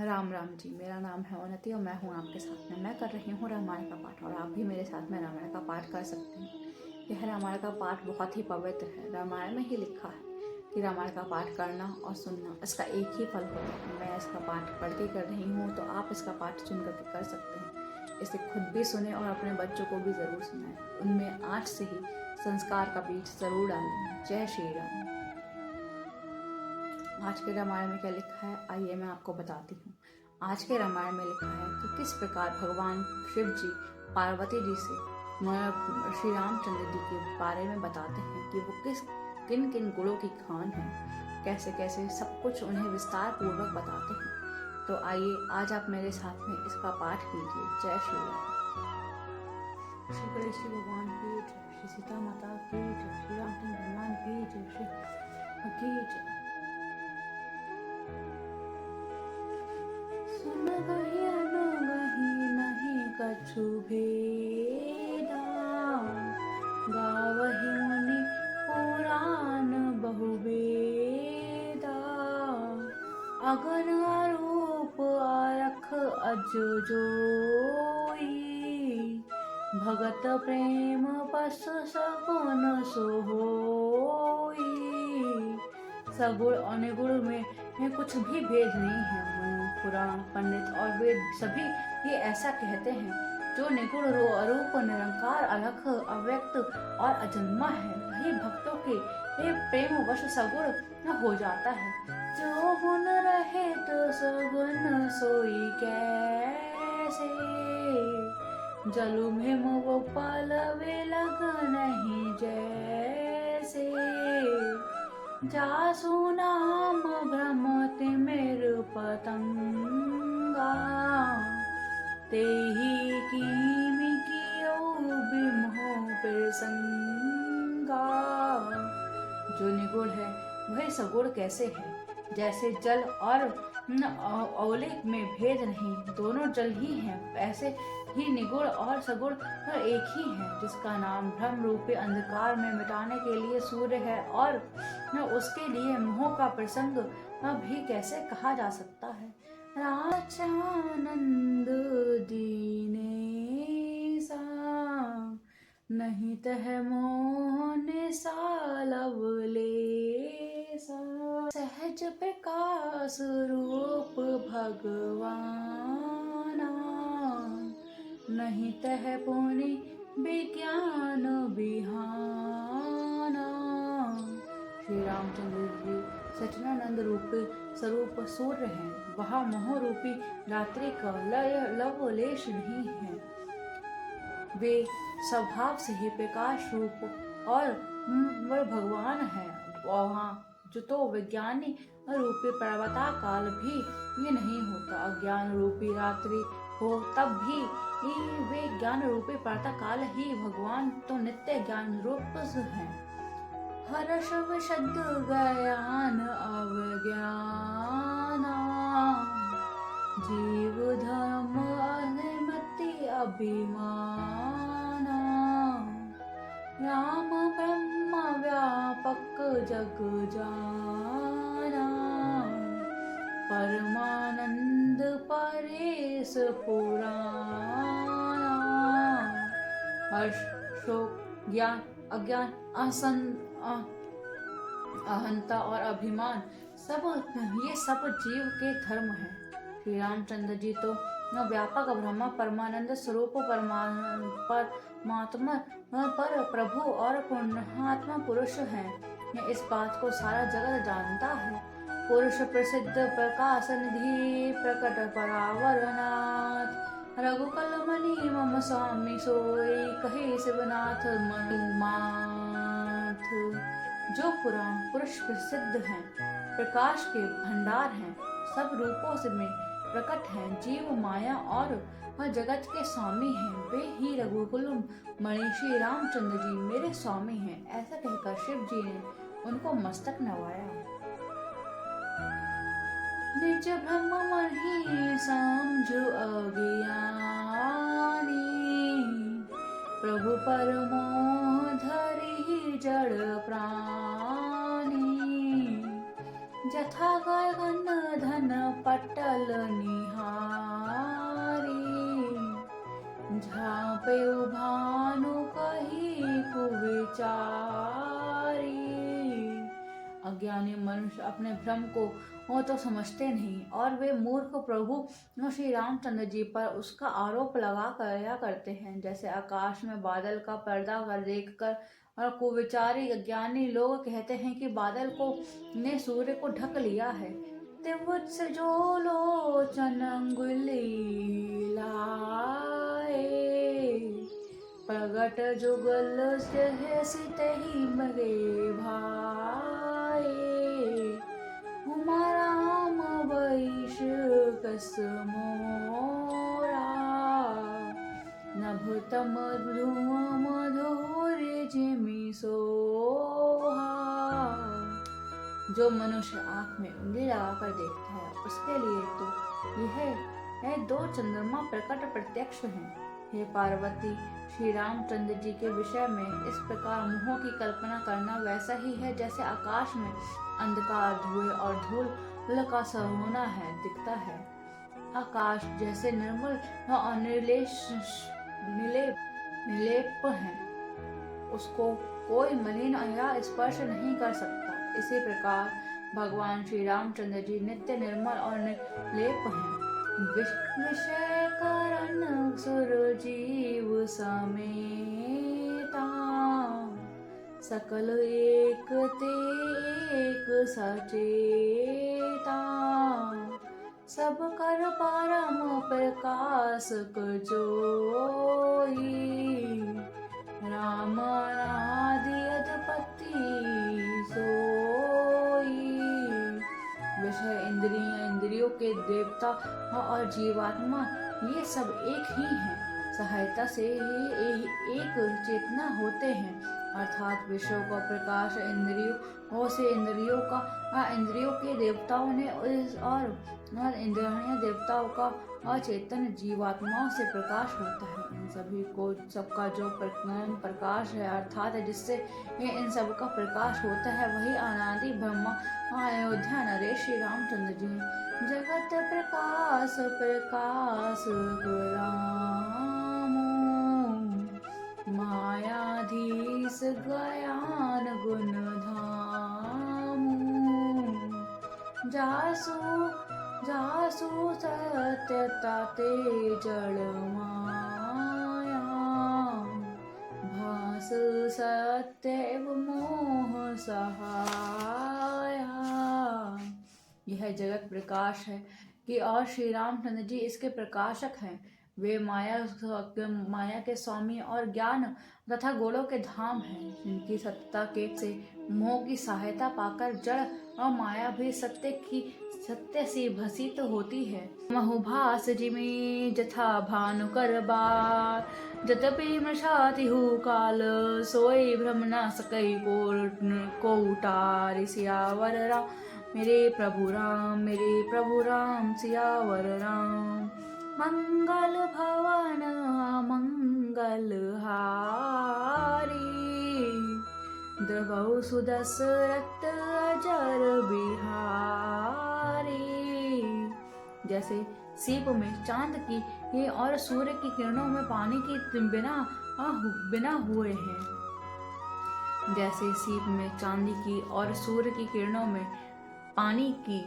राम राम जी। मेरा नाम है उन्नति और मैं हूँ आपके साथ में। मैं कर रही हूँ रामायण का पाठ और आप भी मेरे साथ में रामायण का पाठ कर सकते हैं। यह रामायण का पाठ बहुत ही पवित्र है। रामायण में ही लिखा है कि रामायण का पाठ करना और सुनना इसका एक ही फल होता है। मैं इसका पाठ पढ़ के कर रही हूँ तो आप इसका पाठ सुन करके कर सकते हैं। इसे खुद भी सुने और अपने बच्चों को भी ज़रूर सुनाएं। उनमें आज से ही संस्कार का बीज ज़रूर डालें। जय श्री राम। आज के रामायण में क्या लिखा है आइए मैं आपको बताती हूँ। आज के रामायण में लिखा है कि किस प्रकार भगवान शिव जी पार्वती जी से श्री रामचंद्र जी के बारे में बताते हैं कि वो किन किन गुणों की खान है, कैसे कैसे सब कुछ उन्हें विस्तार पूर्वक बताते हैं। तो आइए आज आप मेरे साथ में इसका पाठ कीजिए। जय श्री राम। श्री गणेश जी भगवान की जय, श्री सीता माता की जय, श्री रामचंद्र भगवान की जय, श्री की जय। सुन गही अनुगही नहीं कछु भेदा, गावहि मुनि पुराण बहुवेदा। अगन अरूप आरख अज जोई, भगत प्रेम बस सगुन सोई। सगुण और निगुण में कुछ भी भेद नहीं है। पुराण पंडित और वेद सभी ये ऐसा कहते हैं। जो निगुण अरूप निरंकार अलख अव्यक्त और अजन्मा है वही भक्तों के प्रेम वश सगुण हो जाता है। जो गुण रहे तो सगुन सोई कैसे, जलु में वो पलवे लग नहीं जैसे। जासु नाम भ्रमति मेरु पतंगा, तेहि कीमि कियो बिमोह प्रसंगा। जो निगुण है वह सगुण कैसे है, जैसे जल और औले में भेद नहीं, दोनों जल ही हैं। ऐसे ही निगुण और सगुण एक ही है। जिसका नाम भ्रम रूपी अंधकार में मिटाने के लिए सूर्य है और उसके लिए मोह का प्रसंग भी कैसे कहा जा सकता है। राचानंद दीने सा, नहीं तह मोहन सा लवलेसा। सहज प्रकाश रूप भगवाना, नहीं तह पुनि विज्ञान बिहाना। श्री रामचंद्र जी सच्चिदानंद रूप स्वरूप सूर्य हैं। वह मोह रूपी रात्रि का लवलेश नहीं है। वे स्वभाव से ही प्रकाश रूप और भगवान है। वहाँ जो तो विज्ञानी रूपी पर्वता काल भी ये नहीं होता। अज्ञान रूपी रात्रि हो तब भी वे ज्ञान रूपी पर्वता काल ही भगवान तो नित्य ज्ञान रूप है। हर्ष विशद ज्ञान अवज्ञाना, जीव धर्म अनिमति अभिमाना। राम ब्रह्म व्यापक जग जाना, परमानंद परेश पुराना। हर्ष शोक ज्ञान अज्ञान अहंता और अभिमान ये सब जीव के धर्म है। श्री रामचंद्र जी तो व्यापक ब्रह्मा परमानंद स्वरूप परमात्मा पर प्रभु और पुण्यात्मा पुरुष हैं। इस बात को सारा जगत जानता है। पुरुष प्रसिद्ध प्रकाश निधि प्रकट परावरनाथ, रघुकुल मणि मम स्वामी सोई, कहे शिवनाथ मनुमाथ। जो पुराण पुरुष प्रसिद्ध हैं, प्रकाश के भंडार हैं, सब रूपों से में प्रकट हैं, जीव माया और जगत के स्वामी हैं, वे ही रघुकुल मणि श्री रामचंद्र जी मेरे स्वामी हैं। ऐसा कहकर शिव जी ने उनको मस्तक नवाया। निज भ्रम महि समझ अज्ञानी, प्रभु पर मोह धरि जड़ प्राणी। जथा गगन धन पटल निहारी, झाँपे भानु कही कुविचारी। अज्ञानी मनुष्य अपने भ्रम को वो तो समझते नहीं और वे मूर्ख प्रभु श्री रामचंद्र जी पर उसका आरोप लगा करया करते हैं। जैसे आकाश में बादल का पर्दा कर देखकर और कुविचारी अज्ञानी लोग कहते हैं कि बादल को ने सूर्य को ढक लिया है। तिवत्स जो लोचन अंगुली लाए, प्रगट जुगल सितहि मरे भाई। उमा राम वैश कस मोरा, नभ तम धुम मधुर जिमि सोहा। जो मनुष्य आँख में उंगली लगाकर देखता है उसके लिए तो यह दो चंद्रमा प्रकट प्रत्यक्ष हैं। हे पार्वती, श्री रामचंद्र जी के विषय में इस प्रकार मोह की कल्पना करना वैसा ही है जैसे आकाश में अंधकार धुएं और धूल का सहोना है दिखता है। आकाश जैसे निर्मल और निर्लेप है, उसको कोई मलिन या स्पर्श नहीं कर सकता। इसी प्रकार भगवान श्री रामचंद्र जी नित्य निर्मल और निर्लेप हैं। विषय करण सुर जीव समेता, सकल एक ते एक सचेता। सब कर परम प्रकाश जोई, राम आदि अधपति सोई। विषय इंद्रियों के देवता और जीवात्मा ये सब एक ही हैं। सहायता से ही एक चेतना होते हैं, अर्थात विषयों का प्रकाश इंद्रियों से इंद्रियों के देवताओं ने और इंद्रिय देवताओं का अचेतन जीवात्माओं से प्रकाश होता है। इन सभी को सबका जो प्रकाश है अर्थात जिससे इन सब का प्रकाश होता है वही अनादि ब्रह्मा अयोध्या नरेश श्री रामचंद्र जी हैं। जगत प्रकाश प्रकाश राम, मायाधीश ज्ञान गुण धाम। जासु सत्यता ते जड़ माया, भास सत्य मोह सहाया। यह जगत प्रकाश है कि और श्री रामचंद्र जी इसके प्रकाशक हैं। वे माया के स्वामी और ज्ञान तथा गुणों के धाम हैं, जिनकी सत्ता के से मोह की सहायता पाकर जड़ और माया भी सत्य से भसित होती है। महुभास जिमि जथा भानु कर बार, जतपि मृषाति हु काल, सोई भ्रम न सकई को उतारि। सियावर राम मेरे प्रभु राम सियावर राम। मंगल भवन मंगल हारी, द्रवहु सुदशरथ अजर बिहारी। जैसे सीप में चांद की और सूर्य की किरणों में पानी की बिना हुए हैं, जैसे सीप में चांदी की और सूर्य की किरणों में पानी की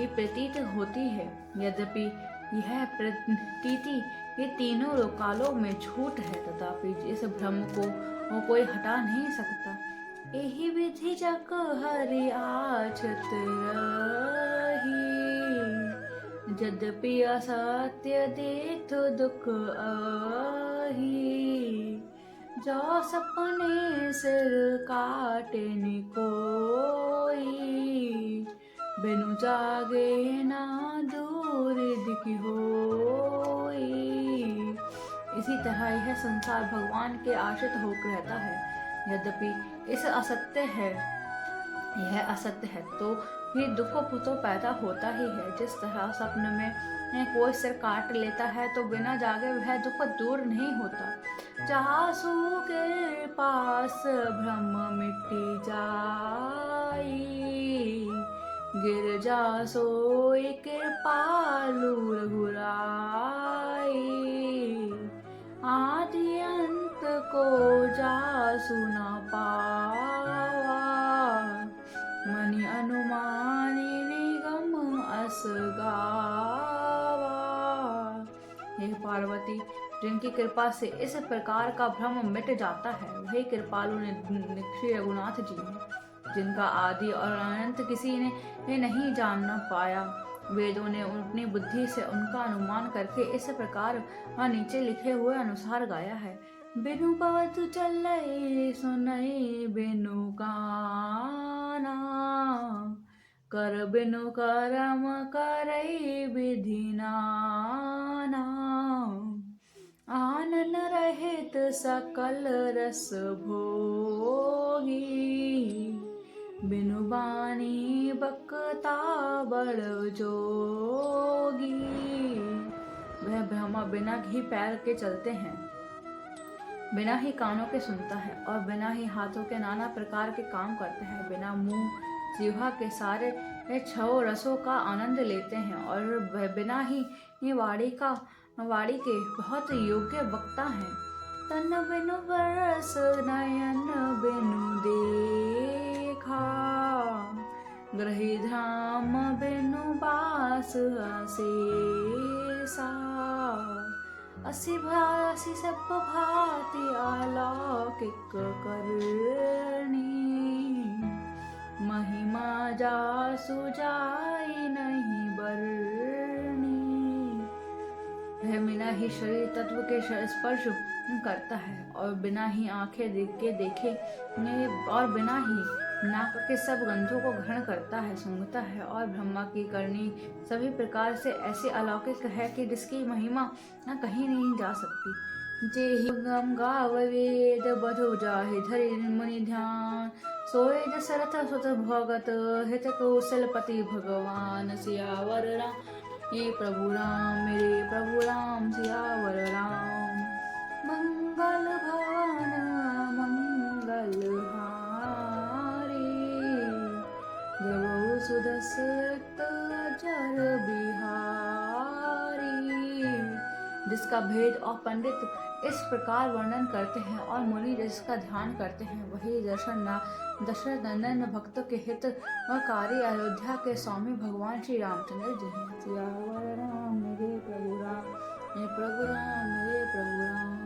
ये प्रतीत होती है। यद्यपि यह प्रतीति ये तीनों कालों में झूठ है, तथापि इस भ्रम को कोई हटा नहीं सकता। एहि विधि जग हरि आछत रही, यद्यपि असत्य देथ दुख आही। जो सपने सिर काटे कोई, बिनु जागे ना दूर दिखी होई। इसी तरह यह संसार भगवान के आश्रित होकर रहता है। यद्यपि यह असत्य है तो भी दुख तो पैदा होता ही है। जिस तरह स्वप्न में कोई सिर काट लेता है तो बिना जागे वह दुख दूर नहीं होता। जासु के पास भ्रम मिट जाई, गिरजा सोई कृपालु रघुराई, आदि अंत को जासु न पावा, मनि अनुमानी निगम अस गावा। हे पार्वती, जिनकी कृपा से इस प्रकार का भ्रम मिट जाता है, वही कृपालु श्री रघुनाथ जी हैं, जिनका आदि और अनंत किसी ने नहीं जान पाया। वेदों ने अपनी बुद्धि से उनका अनुमान करके इस प्रकार नीचे लिखे हुए अनुसार गाया है। बिनु पवत चले सुनई बिनु काना, कर बिनु करम करई विधि नाना, आनन रहित सकल रस भोगी, बिनु बानी बकता बड़ जोगी। वह ब्रह्मा बिना ही पैर के चलते हैं, बिना ही कानों के सुनता है और बिना ही हाथों के नाना प्रकार के काम करते हैं, बिना मुंह जिह्वा के सारे छह रसों का आनंद लेते हैं और वह बिना ही वाणी के बहुत योग्य वक्ता हैं। तन बिनु बरस नयन बिनु देखा, ग्रही धाम बिनु बास अशेषा, असी सब भांति अलौकिक करनी, महिमा जासु जाई नहीं बरनी। वह बिना ही शरीर तत्व के स्पर्श करता है और बिना ही आंखें देखे और बिना ही नाक के सब गंधों को ग्रहण करता है, सूंघता है और ब्रह्मा की करनी सभी प्रकार से ऐसी अलौकिक है कि जिसकी महिमा कहीं नहीं जा सकती। जे ही गम गाव वेद बधु जाहि धरि मुनि ध्यान, सोए दशरथ सुत भगत हित कौशलपति भगवान। सियावर राम ये प्रभु राम, मेरे प्रभु राम, सियावर राम। मंगल भवन मंगल हारी, द्रवहु सुदशरथ अजर बिहारी। जिसका भेद और पंडित इस प्रकार वर्णन करते हैं और मुनि जिसका ध्यान करते हैं, वही दशरथ नंदन भक्तों के हित कारी अयोध्या के स्वामी भगवान श्री रामचंद्र जी हैं। सियावर राम मेरे प्रभु राम, मेरे प्रभु राम, मेरे प्रभु राम।